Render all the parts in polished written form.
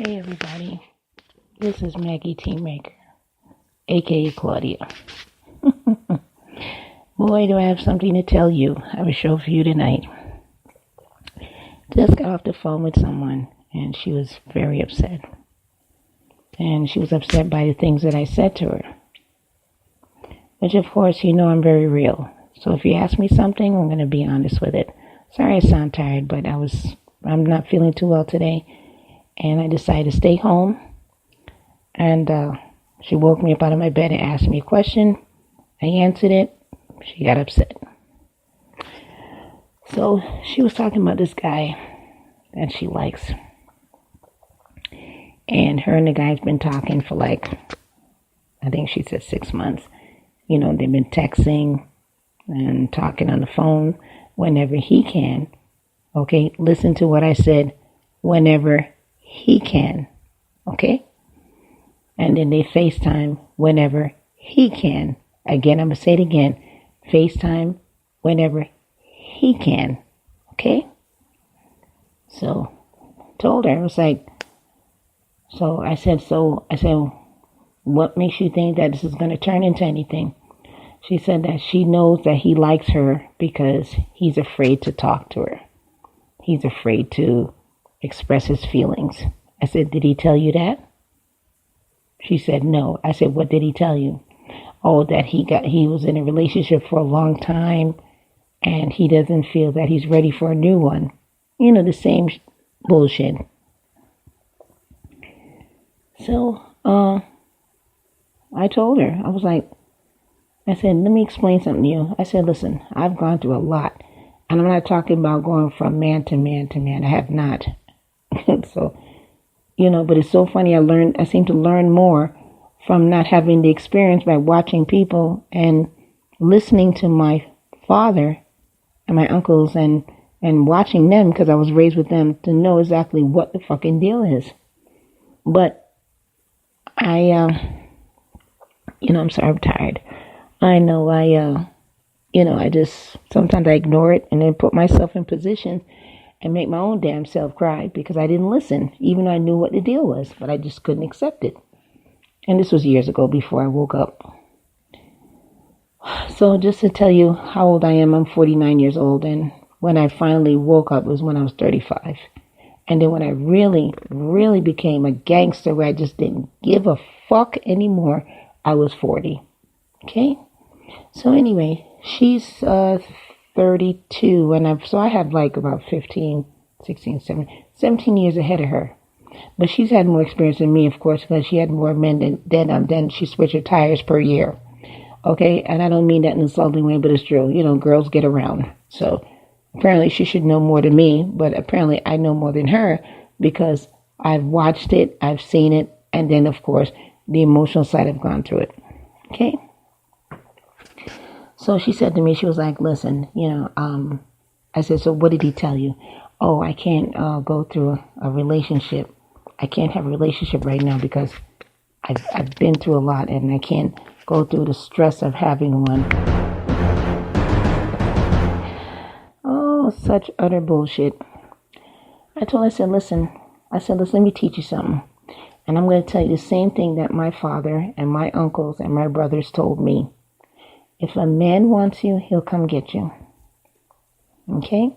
Hey everybody, this is Maggie Teammaker, aka Claudia. Boy, do I have something to tell you. I have a show for you tonight. Just got off the phone with someone and she was very upset. And she was upset by the things that I said to her. Which of course, you know I'm very real. So if you ask me something, I'm going to be honest with it. Sorry I sound tired, but I'm not feeling too well today. And I decided to stay home. And she woke me up out of my bed and asked me a question. I answered it. She got upset. So she was talking about this guy that she likes. And her and the guy's been talking for I think she said 6 months. You know, they've been texting and talking on the phone whenever he can. Okay, listen to what I said. Whenever he can, okay? And then they FaceTime whenever he can. Again, I'm going to say it again. FaceTime whenever he can, okay? So, told her, I was like, I said, what makes you think that this is going to turn into anything? She said that she knows that he likes her because he's afraid to talk to her. He's afraid to express his feelings. I said, did he tell you that? She said, no. I said, what did he tell you? Oh, that he was in a relationship for a long time and he doesn't feel that he's ready for a new one. You know, the same bullshit. So, I told her, I said, let me explain something to you. I said, listen, I've gone through a lot. And I'm not talking about going from man to man to man. I have not. So, you know, but it's so funny. I seem to learn more from not having the experience by watching people and listening to my father and my uncles and watching them because I was raised with them to know exactly what the fucking deal is. But I'm sorry, I'm tired. I know sometimes I ignore it and then put myself in position and make my own damn self cry because I didn't listen, even though I knew what the deal was, but I just couldn't accept it. And this was years ago before I woke up. So just to tell you how old I am, I'm 49 years old. And when I finally woke up was when I was 35. And then when I really, really became a gangster where I just didn't give a fuck anymore, I was 40. Okay? So anyway, she's 32, and I have about 15, 16, 17 years ahead of her. But she's had more experience than me, of course, because she had more men than she switched her tires per year. Okay, and I don't mean that in an insulting way, but it's true. You know, girls get around. So apparently she should know more than me, but apparently I know more than her because I've watched it, I've seen it, and then, of course, the emotional side, I've gone through it. Okay? So she said to me, she was like, listen, I said, so what did he tell you? Oh, I can't go through a relationship. I can't have a relationship right now because I've been through a lot and I can't go through the stress of having one. Oh, such utter bullshit. I said, listen, let me teach you something. And I'm going to tell you the same thing that my father and my uncles and my brothers told me. If a man wants you, he'll come get you. Okay?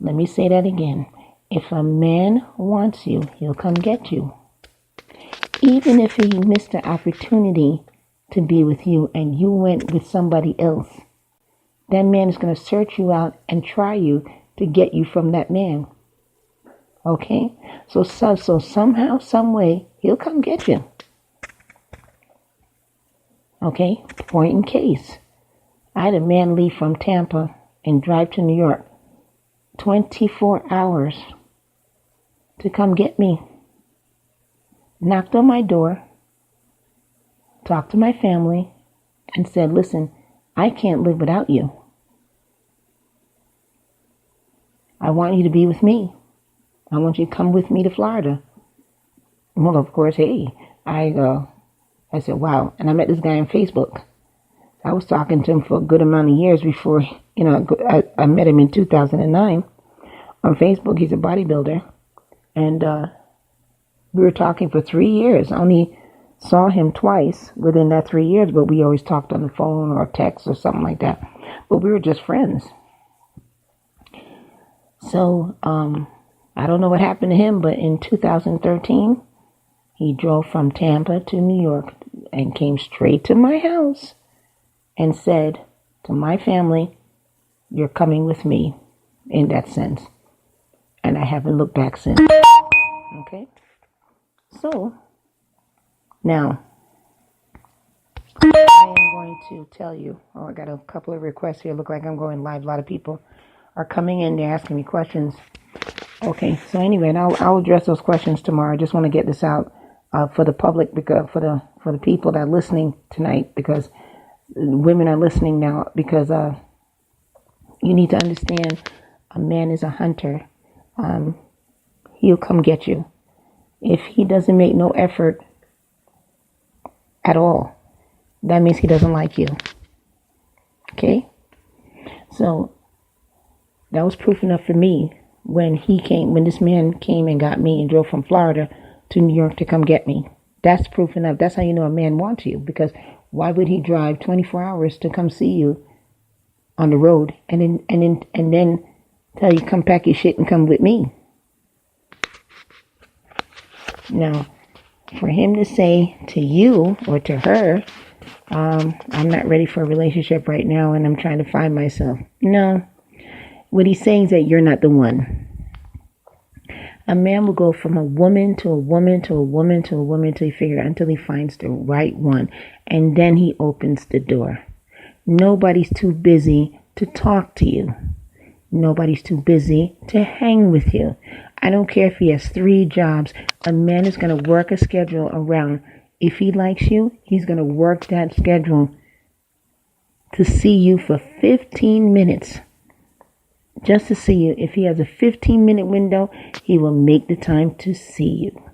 Let me say that again. If a man wants you, he'll come get you. Even if he missed the opportunity to be with you and you went with somebody else, that man is going to search you out and try you to get you from that man. Okay? So somehow, some way, he'll come get you. Okay? Point in case. I had a man leave from Tampa and drive to New York 24 hours to come get me. Knocked on my door, talked to my family, and said, listen, I can't live without you. I want you to be with me. I want you to come with me to Florida. Well, of course, hey, I said, wow. And I met this guy on Facebook. I was talking to him for a good amount of years before, I met him in 2009 on Facebook. He's a bodybuilder. And We were talking for 3 years. I only saw him twice within that 3 years, but we always talked on the phone or text or something like that. But we were just friends. So, I don't know what happened to him, but in 2013, he drove from Tampa to New York and came straight to my house and said to my family, "You're coming with me," in that sense. And I haven't looked back since. Okay? So, now, I am going to tell you, I got a couple of requests here. Look like I'm going live. A lot of people are coming in. They're asking me questions. Okay, so anyway, and I'll address those questions tomorrow. I just want to get this out for the public, because for the people that are listening tonight, because women are listening now, because you need to understand a man is a hunter. He'll come get you. If he doesn't make no effort at all, that means he doesn't like you. Okay? So that was proof enough for me when this man came and got me and drove from Florida to New York to come get me. That's proof enough. That's how you know a man wants you, because why would he drive 24 hours to come see you on the road and then tell you come pack your shit and come with me? Now, for him to say to you or to her, I'm not ready for a relationship right now and I'm trying to find myself. No. What he's saying is that you're not the one. A man will go from a woman to a woman to a woman to a woman till he finds the right one. And then he opens the door. Nobody's too busy to talk to you. Nobody's too busy to hang with you. I don't care if he has 3 jobs. A man is going to work a schedule around. If he likes you, he's going to work that schedule to see you for 15 minutes. Just to see you. If he has a 15-minute window, he will make the time to see you.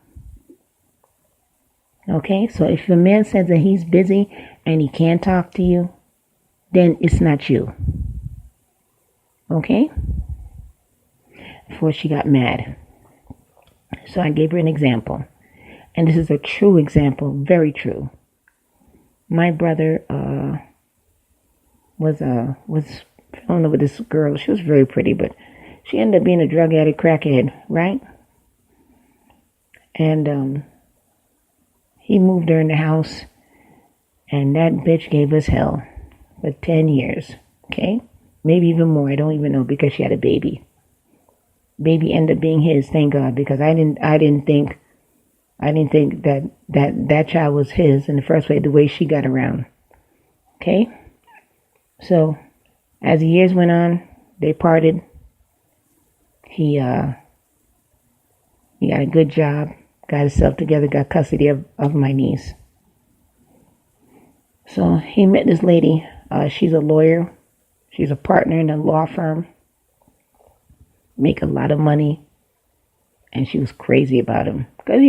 Okay? So if the man says that he's busy and he can't talk to you, then it's not you. Okay? Before she got mad. So I gave her an example. And this is a true example. Very true. My brother was I don't know, with this girl. She was very pretty, but she ended up being a drug addict, crackhead, right? And he moved her in the house, and that bitch gave us hell for 10 years, okay? Maybe even more. I don't even know, because she had a baby. Baby ended up being his, thank God, because I didn't think that child was his in the first place, the way she got around. Okay? So, as the years went on, they parted. He got a good job, got himself together, got custody of my niece. So he met this lady. She's a lawyer. She's a partner in a law firm. Make a lot of money. And she was crazy about him. Because,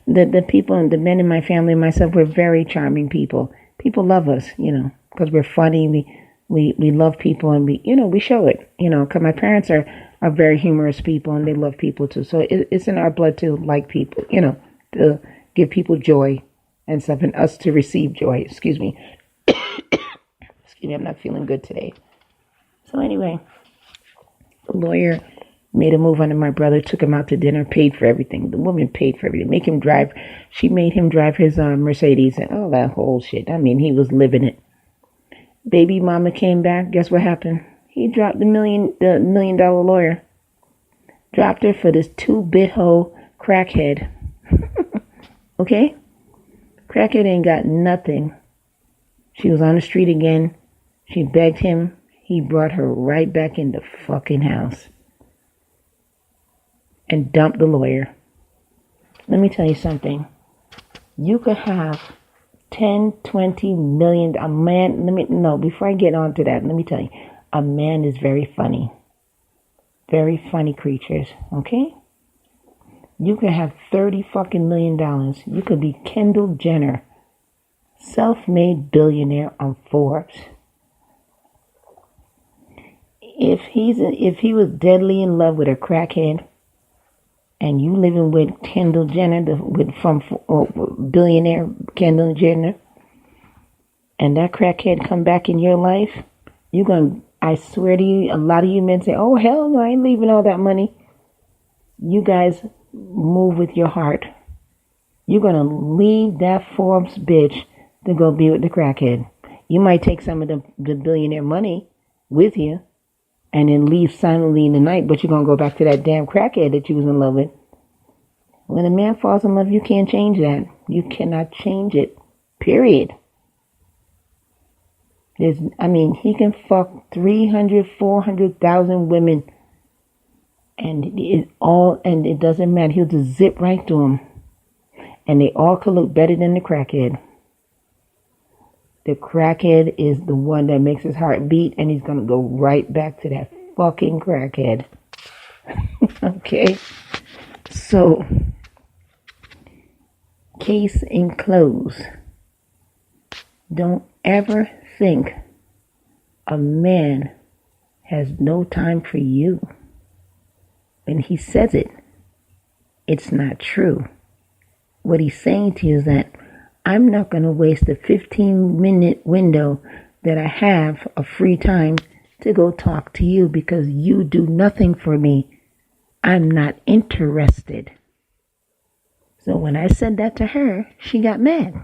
the people, the men in my family and myself, we're very charming people. People love us, because we're funny. We love people, and we show it, because my parents are very humorous people, and they love people too. So it's in our blood to like people, to give people joy and stuff, and us to receive joy. Excuse me. Excuse me, I'm not feeling good today. So anyway, the lawyer made a move on my brother, took him out to dinner, paid for everything. The woman paid for everything. She made him drive his Mercedes and all that whole shit. I mean, he was living it. Baby mama came back. Guess what happened? He dropped the $1 million lawyer. Dropped her for this 2-bit hoe crackhead. Okay? Crackhead ain't got nothing. She was on the street again. She begged him. He brought her right back in the fucking house. And dumped the lawyer. Let me tell you something. You could have 10, 20 million. A man, before I get on to that, let me tell you. A man is very funny. Very funny creatures. Okay? You could have $30 fucking million. You could be Kendall Jenner. Self-made billionaire on Forbes. If he was deadly in love with a crackhead, and you living with Kendall Jenner, billionaire Kendall Jenner, and that crackhead come back in your life, I swear to you, a lot of you men say, oh, hell no, I ain't leaving all that money. You guys move with your heart. You're going to leave that Forbes bitch to go be with the crackhead. You might take some of the billionaire money with you and then leave silently in the night, but you're going to go back to that damn crackhead that you was in love with. When a man falls in love, you can't change that. You cannot change it. Period. He can fuck 300, 400,000 women, and it doesn't matter. He'll just zip right to them, and they all could look better than the crackhead. The crackhead is the one that makes his heart beat, and he's gonna go right back to that fucking crackhead. Okay, so case in close. Don't ever think a man has no time for you. When he says it, it's not true. What he's saying to you is that I'm not going to waste a 15-minute window that I have of free time to go talk to you because you do nothing for me. I'm not interested. So when I said that to her, she got mad.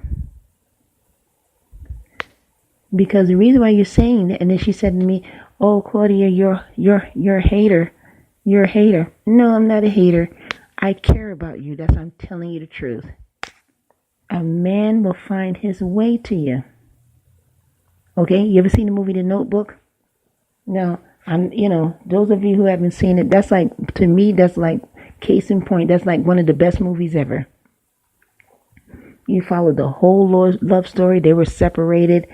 Because the reason why you're saying that, and then she said to me, oh, Claudia, you're a hater. You're a hater. No, I'm not a hater. I care about you. That's why I'm telling you the truth. A man will find his way to you. Okay? You ever seen the movie The Notebook? No. Those of you who haven't seen it, that's like, to me, that's like case in point. That's like one of the best movies ever. You follow the whole love story. They were separated,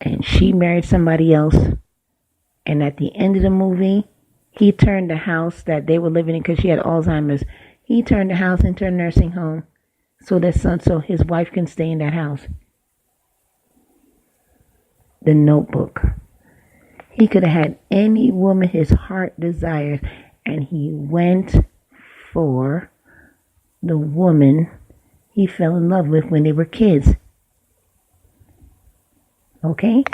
and she married somebody else. And at the end of the movie, he turned the house that they were living in, because she had Alzheimer's. He turned the house into a nursing home so his wife can stay in that house. The Notebook. He could have had any woman his heart desired, and he went for the woman he fell in love with when they were kids. Okay?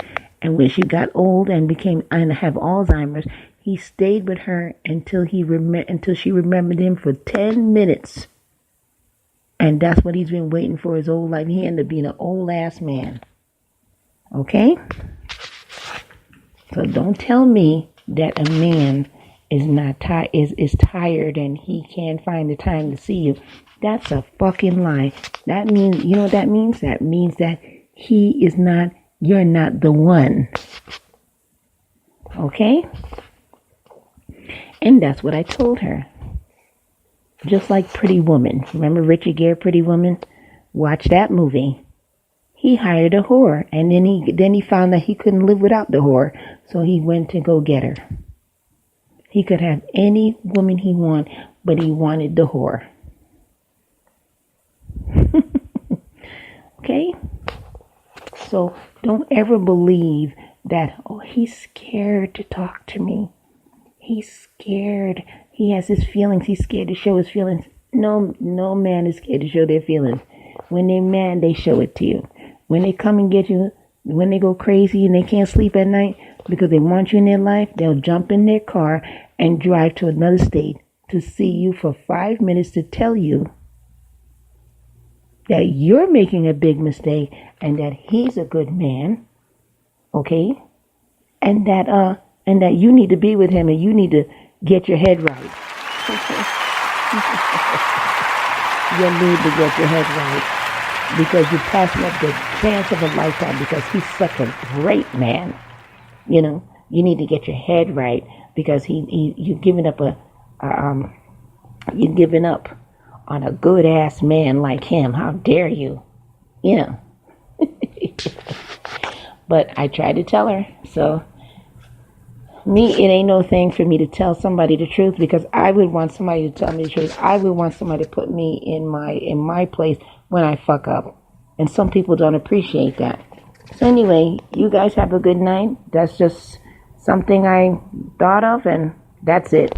And when she got old and have Alzheimer's, he stayed with her until she remembered him for 10 minutes. And that's what he's been waiting for his whole life. He ended up being an old ass man. Okay? So don't tell me that a man is tired and he can't find the time to see you. That's a fucking lie. That means, you know what that means? That means that you're not the one. Okay? And that's what I told her. Just like Pretty Woman. Remember Richard Gere, Pretty Woman? Watch that movie. He hired a whore, and then he found that he couldn't live without the whore, so he went to go get her. He could have any woman he wanted, but he wanted the whore. Okay? So don't ever believe that, oh, he's scared to talk to me. He's scared. He has his feelings. He's scared to show his feelings. No man is scared to show their feelings. When they're mad, they show it to you. When they come and get you, when they go crazy and they can't sleep at night because they want you in their life, they'll jump in their car and drive to another state to see you for 5 minutes to tell you that you're making a big mistake and that he's a good man, okay? And that you need to be with him and you need to get your head right. You need to get your head right because you're passing up the chance of a lifetime because he's such a great man. You know, you need to get your head right because you're giving up on a good ass man like him. How dare you? Yeah. But I tried to tell her, so it ain't no thing for me to tell somebody the truth because I would want somebody to tell me the truth. I would want somebody to put me in my place when I fuck up. And some people don't appreciate that. So anyway, you guys have a good night. That's just something I thought of, and that's it.